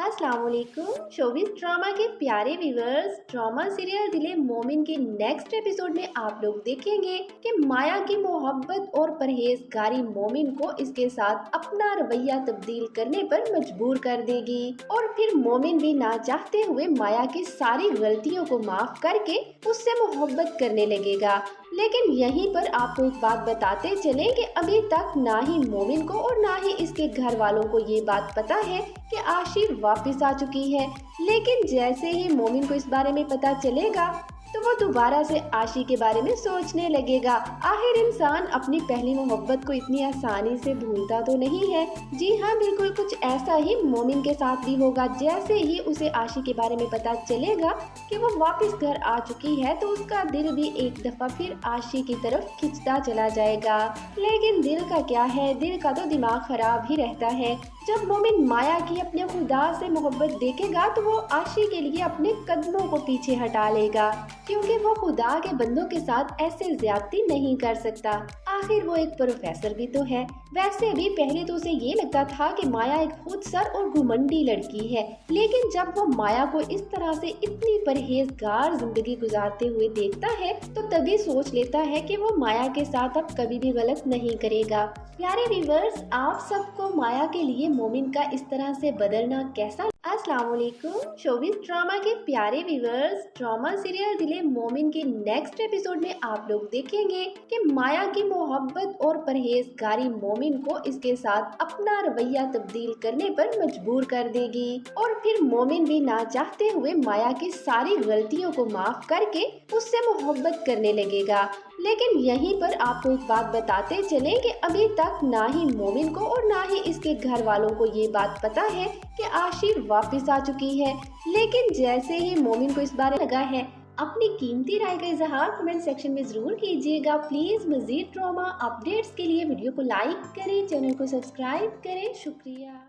अस्सलाम वालेकुम। Showbiz drama के प्यारे व्यूवर्स, ड्रामा सीरियल दिले मोमिन के नेक्स्ट एपिसोड में आप लोग देखेंगे कि माया की मोहब्बत और परहेजगारी मोमिन को इसके साथ अपना रवैया तब्दील करने पर मजबूर कर देगी और फिर मोमिन भी ना चाहते हुए माया की सारी गलतियों को माफ करके उससे मोहब्बत करने लगेगा। लेकिन यहीं पर आपको एक बात बताते चले कि अभी तक ना ही मोमिन को और ना ही इसके घर वालों को ये बात पता है कि आशी वापस आ चुकी है। लेकिन जैसे ही मोमिन को इस बारे में पता चलेगा तो वो दोबारा से आशी के बारे में सोचने लगेगा। आखिर इंसान अपनी पहली मोहब्बत को इतनी आसानी से भूलता तो नहीं है। जी हाँ, बिल्कुल कुछ ऐसा ही मोमिन के साथ भी होगा। जैसे ही उसे आशी के बारे में पता चलेगा कि वो वापस घर आ चुकी है तो उसका दिल भी एक दफा फिर आशी की तरफ खिंचता चला जाएगा। लेकिन दिल का क्या है, दिल का तो दिमाग खराब ही रहता है। जब मोमिन माया की अपने खुदा से मोहब्बत देखेगा तो वो आशी के लिए अपने कदमों को पीछे हटा लेगा, क्योंकि वो खुदा के बंदों के साथ ऐसे ज्यादती नहीं कर सकता। आखिर वो एक प्रोफेसर भी तो है। वैसे भी पहले तो उसे ये लगता था कि माया एक खुदसर और घुमंडी लड़की है, लेकिन जब वो माया को इस तरह से इतनी परहेजगार जिंदगी गुजारते हुए देखता है तो तभी सोच लेता है कि वो माया के साथ अब कभी भी गलत नहीं करेगा। प्यारे व्यूवर्स, आप सबको माया के लिए मोमिन का इस तरह से बदलना कैसा? अस्सलाम वालेकुम। शोबिस ड्रामा के प्यारे व्यूवर्स, ड्रामा सीरियल दिले मोमिन के नेक्स्ट एपिसोड में आप लोग देखेंगे कि माया की मोहब्बत और परहेजगारी मोमिन को इसके साथ अपना रवैया तब्दील करने पर मजबूर कर देगी और फिर मोमिन भी ना चाहते हुए माया की सारी गलतियों को माफ करके उससे मोहब्बत करने लगेगा। लेकिन यहीं पर आपको एक बात बताते चले कि अभी तक ना ही मोमिन को और ना ही इसके घर वालों को ये बात पता है कि आशी वापस आ चुकी है। लेकिन जैसे ही मोमिन को इस बारे में लगा है, अपनी कीमती राय का इजहार कमेंट सेक्शन में जरूर कीजिएगा। प्लीज मजीद ड्रामा अपडेट्स के लिए वीडियो को लाइक करें, चैनल को सब्सक्राइब करें। शुक्रिया।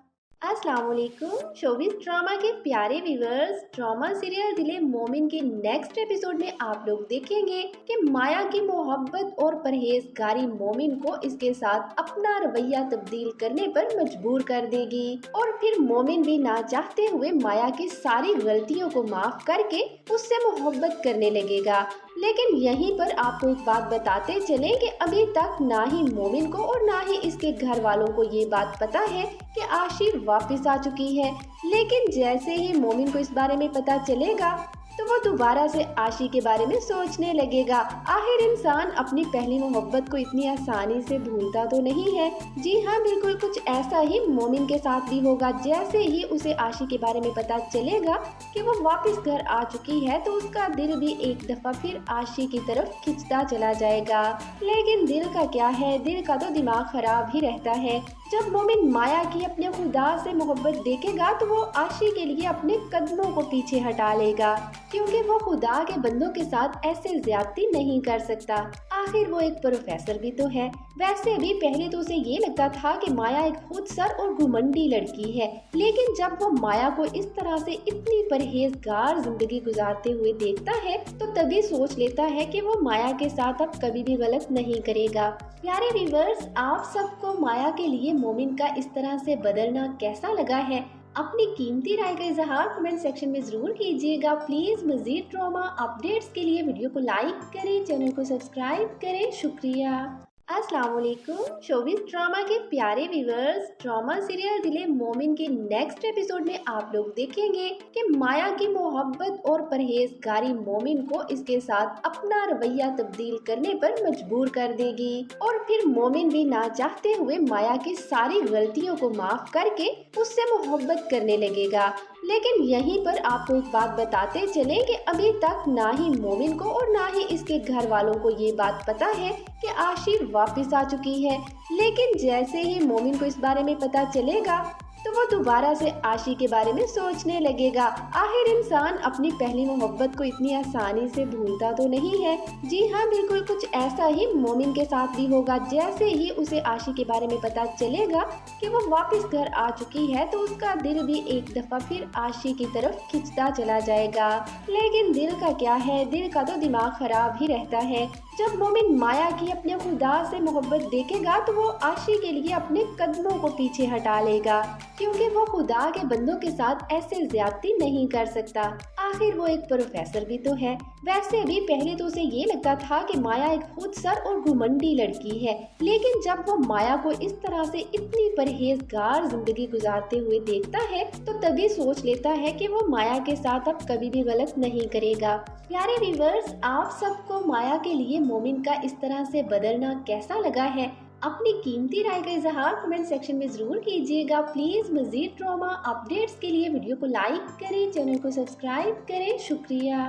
अस्सलाम वालेकुम। शोबिस ड्रामा के प्यारे व्यूवर्स, ड्रामा सीरियल दिले मोमिन के नेक्स्ट एपिसोड में आप लोग देखेंगे कि माया की मोहब्बत और परहेजगारी मोमिन को इसके साथ अपना रवैया तब्दील करने पर मजबूर कर देगी और फिर मोमिन भी ना चाहते हुए माया की सारी गलतियों को माफ करके उससे मोहब्बत करने लगेगा। लेकिन यहीं पर आपको एक बात बताते चले कि अभी तक ना ही मोमिन को और ना ही इसके घर वालों को ये बात पता है कि आशी वापस आ चुकी है। लेकिन जैसे ही मोमिन को इस बारे में पता चलेगा तो वो दोबारा से आशी के बारे में सोचने लगेगा। आखिर इंसान अपनी पहली मोहब्बत को इतनी आसानी से भूलता तो नहीं है। जी हाँ, बिल्कुल कुछ ऐसा ही मोमिन के साथ भी होगा। जैसे ही उसे आशी के बारे में पता चलेगा कि वो वापस घर आ चुकी है तो उसका दिल भी एक दफा फिर आशी की तरफ खिंचता चला जाएगा। लेकिन दिल का क्या है, दिल का तो दिमाग खराब ही रहता है। जब मोमिन माया की अपने खुदा से मोहब्बत देखेगा तो वो आशी के लिए अपने कदमों को पीछे हटा लेगा, क्योंकि वो खुदा के बंदों के साथ ऐसे ज्यादती नहीं कर सकता। आखिर वो एक प्रोफेसर भी तो है। वैसे भी पहले तो उसे ये लगता था कि माया एक खुदसर और घुमंडी लड़की है, लेकिन जब वो माया को इस तरह से इतनी परहेजगार जिंदगी गुजारते हुए देखता है तो तभी सोच लेता है कि वो माया के साथ अब कभी भी गलत नहीं करेगा। प्यारे व्यूवर्स, आप सबको माया के लिए मोमिन का इस तरह से बदलना कैसा लगा है? अपनी कीमती राय का इजहार कमेंट सेक्शन में जरूर कीजिएगा। प्लीज मजीद ड्रामा अपडेट्स के लिए वीडियो को लाइक करें, चैनल को सब्सक्राइब करें। शुक्रिया। अस्सलाम वालेकुम। शोबिस ड्रामा के प्यारे व्यूवर्स, ड्रामा सीरियल दिले मोमिन के नेक्स्ट एपिसोड में आप लोग देखेंगे कि माया की मोहब्बत और परहेजगारी मोमिन को इसके साथ अपना रवैया तब्दील करने पर मजबूर कर देगी और फिर मोमिन भी ना चाहते हुए माया की सारी गलतियों को माफ करके उससे मोहब्बत करने लगेगा। लेकिन यहीं पर आपको एक बात बताते चले कि अभी तक ना ही मोमिन को और ना ही इसके घर वालों को ये बात पता है कि आशी वापस आ चुकी है। लेकिन जैसे ही मोमिन को इस बारे में पता चलेगा तो वो दोबारा से आशी के बारे में सोचने लगेगा। आखिर इंसान अपनी पहली मोहब्बत को इतनी आसानी से भूलता तो नहीं है। जी हाँ, बिल्कुल कुछ ऐसा ही मोमिन के साथ भी होगा। जैसे ही उसे आशी के बारे में पता चलेगा कि वो वापस घर आ चुकी है तो उसका दिल भी एक दफा फिर आशी की तरफ खिंचता चला जाएगा। लेकिन दिल का क्या है, दिल का तो दिमाग खराब ही रहता है। जब मोमिन माया की अपने खुदा से मोहब्बत देखेगा तो वो आशी के लिए अपने कदमों को पीछे हटा लेगा, क्योंकि वो खुदा के बंदों के साथ ऐसे ज्यादती नहीं कर सकता। आखिर वो एक प्रोफेसर भी तो है। वैसे भी पहले तो उसे ये लगता था कि माया एक खुदसर और घुमंडी लड़की है, लेकिन जब वो माया को इस तरह से इतनी परहेजगार जिंदगी गुजारते हुए देखता है तो तभी सोच लेता है कि वो माया के साथ अब कभी भी गलत नहीं करेगा। प्यारे व्यूअर्स, आप सबको माया के लिए मोमिन का इस तरह से बदलना कैसा लगा है? अपनी कीमती राय का इजहार कमेंट सेक्शन में जरूर कीजिएगा। प्लीज मजीद ड्रामा अपडेट्स के लिए वीडियो को लाइक करें, चैनल को सब्सक्राइब करें। शुक्रिया।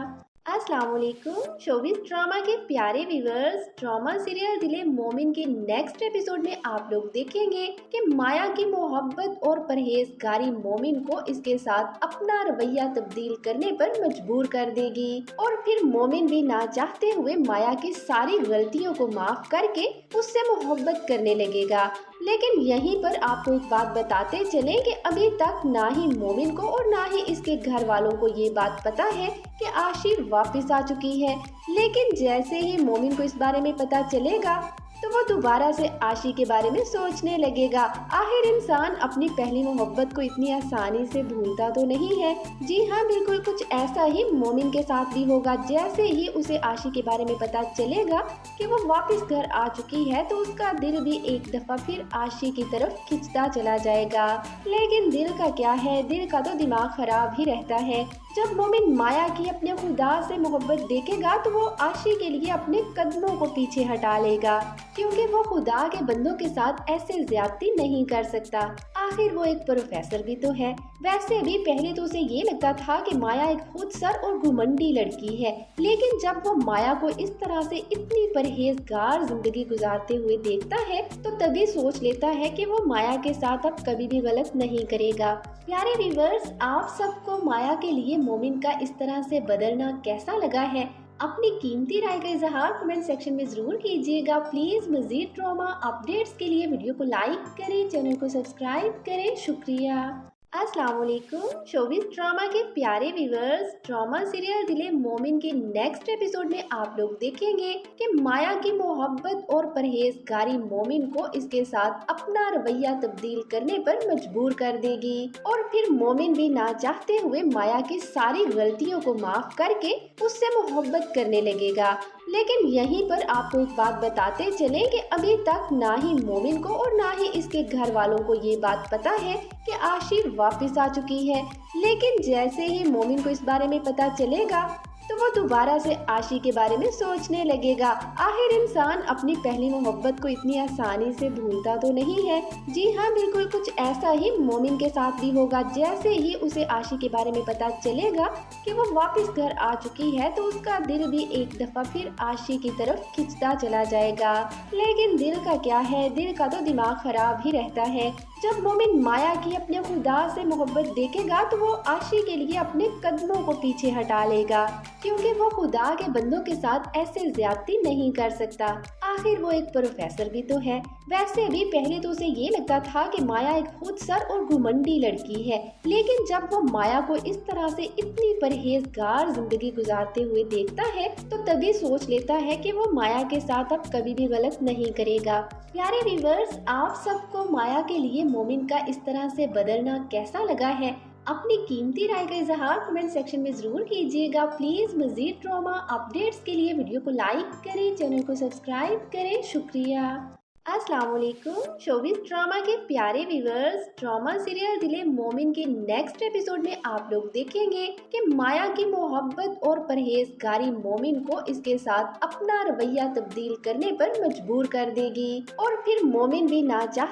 अस्सलाम वालेकुम। शोबिस ड्रामा के प्यारे व्यूअर्स, ड्रामा सीरियल दिले मोमिन के नेक्स्ट एपिसोड में आप लोग देखेंगे कि माया की मोहब्बत और परहेजगारी मोमिन को इसके साथ अपना रवैया तब्दील करने पर मजबूर कर देगी और फिर मोमिन भी ना चाहते हुए माया की सारी गलतियों को माफ करके उससे मोहब्बत करने लगेगा। लेकिन यहीं पर आपको एक बात बताते चले कि अभी तक ना ही मोमिन को और ना ही इसके घर वालों को ये बात पता है कि आशी वापस आ चुकी है। लेकिन जैसे ही मोमिन को इस बारे में पता चलेगा तो वो दोबारा से आशी के बारे में सोचने लगेगा। आखिर इंसान अपनी पहली मोहब्बत को इतनी आसानी से भूलता तो नहीं है। जी हाँ, बिल्कुल कुछ ऐसा ही मोमिन के साथ भी होगा। जैसे ही उसे आशी के बारे में पता चलेगा कि वो वापस घर आ चुकी है तो उसका दिल भी एक दफा फिर आशी की तरफ खिंचता चला जाएगा। लेकिन दिल का क्या है, दिल का तो दिमाग खराब ही रहता है। जब मोमिन माया की अपने खुदा से मोहब्बत देखेगा तो वो आशी के लिए अपने कदमों को पीछे हटा लेगा, क्योंकि वो खुदा के बंदों के साथ ऐसे ज्यादती नहीं कर सकता। आखिर वो एक प्रोफेसर भी तो है। वैसे भी पहले तो उसे ये लगता था कि माया एक खुदसर और घुमंडी लड़की है, लेकिन जब वो माया को इस तरह से इतनी परहेजगार जिंदगी गुजारते हुए देखता है तो तभी सोच लेता है कि वो माया के साथ अब कभी भी गलत नहीं करेगा। प्यारे व्यूअर्स, आप सबको माया के लिए मोमिन का इस तरह से बदलना कैसा लगा है? अपनी कीमती राय का इजहार कमेंट सेक्शन में जरूर कीजिएगा। प्लीज मजीद ड्रामा अपडेट्स के लिए वीडियो को लाइक करें, चैनल को सब्सक्राइब करें। शुक्रिया। अस्सलाम वालेकुम। शोबिस ड्रामा के प्यारे व्यूअर्स, ड्रामा सीरियल दिले मोमिन के नेक्स्ट एपिसोड में आप लोग देखेंगे कि माया की मोहब्बत और परहेजगारी मोमिन को इसके साथ अपना रवैया तब्दील करने पर मजबूर कर देगी और फिर मोमिन भी ना चाहते हुए माया की सारी गलतियों को माफ करके उससे मोहब्बत करने लगेगा। लेकिन यहीं पर आपको एक बात बताते चले कि अभी तक ना ही मोमिन को और ना ही इसके घर वालों को ये बात पता है कि आशी वापस आ चुकी है। लेकिन जैसे ही मोमिन को इस बारे में पता चलेगा तो वो दोबारा से आशी के बारे में सोचने लगेगा। आखिर इंसान अपनी पहली मोहब्बत को इतनी आसानी से भूलता तो नहीं है। जी हाँ, बिल्कुल कुछ ऐसा ही मोमिन के साथ भी होगा। जैसे ही उसे आशी के बारे में पता चलेगा कि वो वापस घर आ चुकी है तो उसका दिल भी एक दफा फिर आशी की तरफ खिंचता चला जाएगा। लेकिन दिल का क्या है, दिल का तो दिमाग खराब ही रहता है। जब मोमिन माया की अपने खुदा से मोहब्बत देखेगा तो वो आशी के लिए अपने कदमों को पीछे हटा लेगा, क्योंकि वो खुदा के बंदों के साथ ऐसे ज्यादती नहीं कर सकता। आखिर वो एक प्रोफेसर भी तो है। वैसे भी पहले तो उसे ये लगता था कि माया एक खुदसर और घुमंडी लड़की है, लेकिन जब वो माया को इस तरह से इतनी परहेजगार जिंदगी गुजारते हुए देखता है तो तभी सोच लेता है कि वो माया के साथ अब कभी भी गलत नहीं करेगा। प्यारे व्यूअर्स, आप सबको माया के लिए मोमिन का इस तरह से बदलना कैसा लगा है? अपनी कीमती राय का इजहार कमेंट सेक्शन में जरूर कीजिएगा। प्लीज मजीद ड्रामा अपडेट्स के लिए वीडियो को लाइक करें, चैनल को सब्सक्राइब करें। शुक्रिया। अस्सलाम वालेकुम। शोबिस ड्रामा के प्यारे व्यूअर्स, ड्रामा सीरियल दिले मोमिन के नेक्स्ट एपिसोड में आप लोग देखेंगे कि माया की मोहब्बत और परहेजगारी मोमिन को इसके साथ अपना रवैया तब्दील करने पर मजबूर कर देगी और फिर मोमिन भी ना चाहते